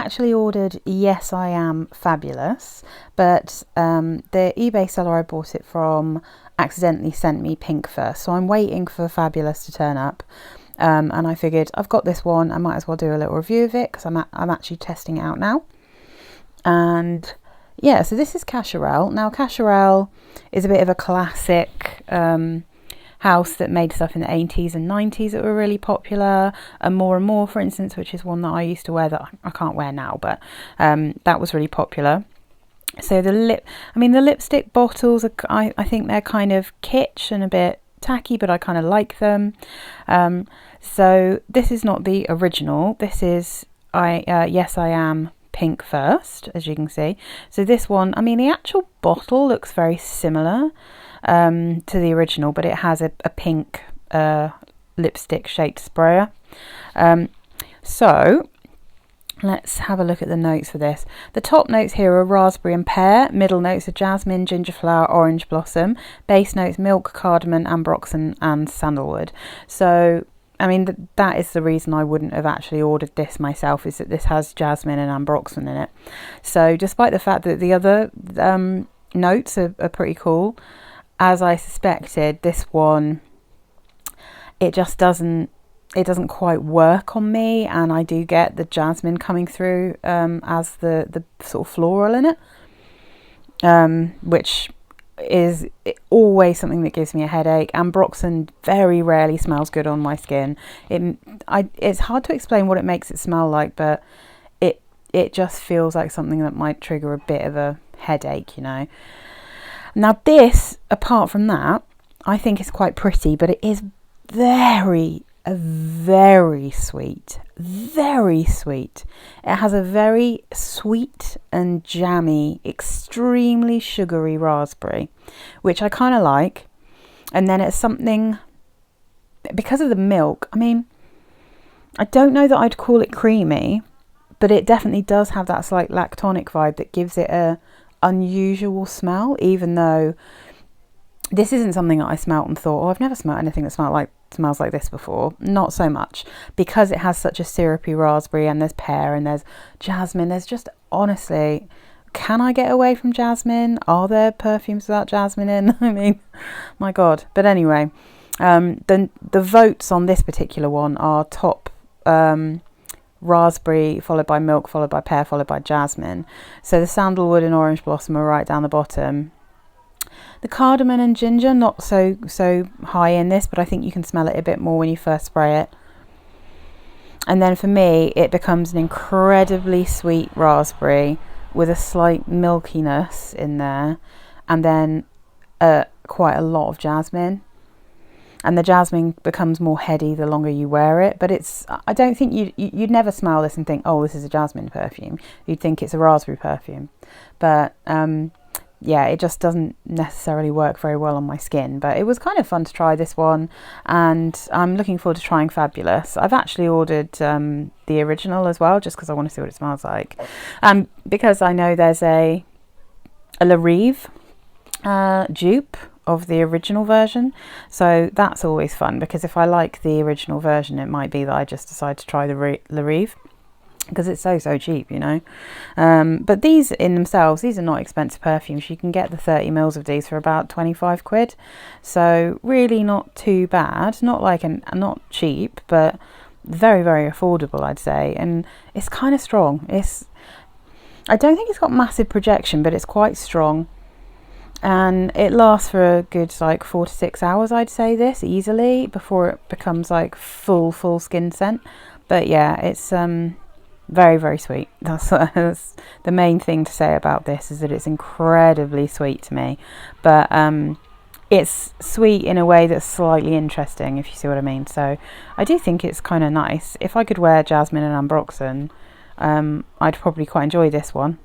actually ordered Yes I Am Fabulous, but the eBay seller I bought it from accidentally sent me pink first, so I'm waiting for Fabulous to turn up. And I figured I've got this one, I might as well do a little review of it because I'm actually testing it out now. And yeah, so this is Cacharel. Now Cacharel is a bit of a classic house that made stuff in the 80s and 90s that were really popular, and More, for instance, which is one that I used to wear that I can't wear now, but that was really popular. So the lipstick bottles are, I think they're kind of kitsch and a bit tacky, but I kind of like them. So this is not the original. This is Yes I Am Pink First, as you can see. So this one, I mean, the actual bottle looks very similar to the original, but it has a pink lipstick shaped sprayer. So let's have a look at the notes for this. The top notes here are raspberry and pear. Middle notes are jasmine, ginger flower, orange blossom. Base notes milk, cardamom, ambroxan and sandalwood. So I mean, that is the reason I wouldn't have actually ordered this myself, is that this has jasmine and ambroxan in it. So despite the fact that the other notes are pretty cool, as I suspected, this one, it just doesn't quite work on me, and I do get the jasmine coming through as the sort of floral in it, which is always something that gives me a headache. Ambroxan very rarely smells good on my skin. It's hard to explain what it makes it smell like, but it just feels like something that might trigger a bit of a headache, you know. Now this, apart from that, I think is quite pretty, but it is very sweet, very sweet. It has a very sweet and jammy, extremely sugary raspberry, which I kind of like. And then it's something, because of the milk, I mean, I don't know that I'd call it creamy, but it definitely does have that slight lactonic vibe that gives it a unusual smell, even though this isn't something that I smelt and thought, oh, I've never smelt anything that smells like this before. Not so much, because it has such a syrupy raspberry, and there's pear and there's jasmine. There's just, honestly, can I get away from jasmine? Are there perfumes without jasmine in? I mean, my God. But anyway, the votes on this particular one are top raspberry, followed by milk, followed by pear, followed by jasmine. So the sandalwood and orange blossom are right down the bottom. The cardamom and ginger, not so high in this, but I think you can smell it a bit more when you first spray it. And then for me, it becomes an incredibly sweet raspberry with a slight milkiness in there, and then quite a lot of jasmine. And the jasmine becomes more heady the longer you wear it, but I don't think you'd never smell this and think, oh, this is a jasmine perfume. You'd think it's a raspberry perfume. But yeah, it just doesn't necessarily work very well on my skin. But it was kind of fun to try this one, and I'm looking forward to trying Fabulous. I've actually ordered the original as well, just because I want to see what it smells like. Because I know there's a La Rive dupe of the original version, so that's always fun, because if I like the original version, it might be that I just decide to try the La Rive, because it's so cheap, you know. But these in themselves, these are not expensive perfumes. You can get the 30 mils of these for about 25 quid, so really not too bad. Not cheap, but very affordable, I'd say. And it's kind of strong. I don't think it's got massive projection, but it's quite strong, and it lasts for a good like 4 to 6 hours, I'd say, this easily, before it becomes like full skin scent. But yeah, it's very sweet. That's the main thing to say about this, is that it's incredibly sweet to me, but it's sweet in a way that's slightly interesting, if you see what I mean. So I do think it's kind of nice. If I could wear jasmine and ambroxan, I'd probably quite enjoy this one.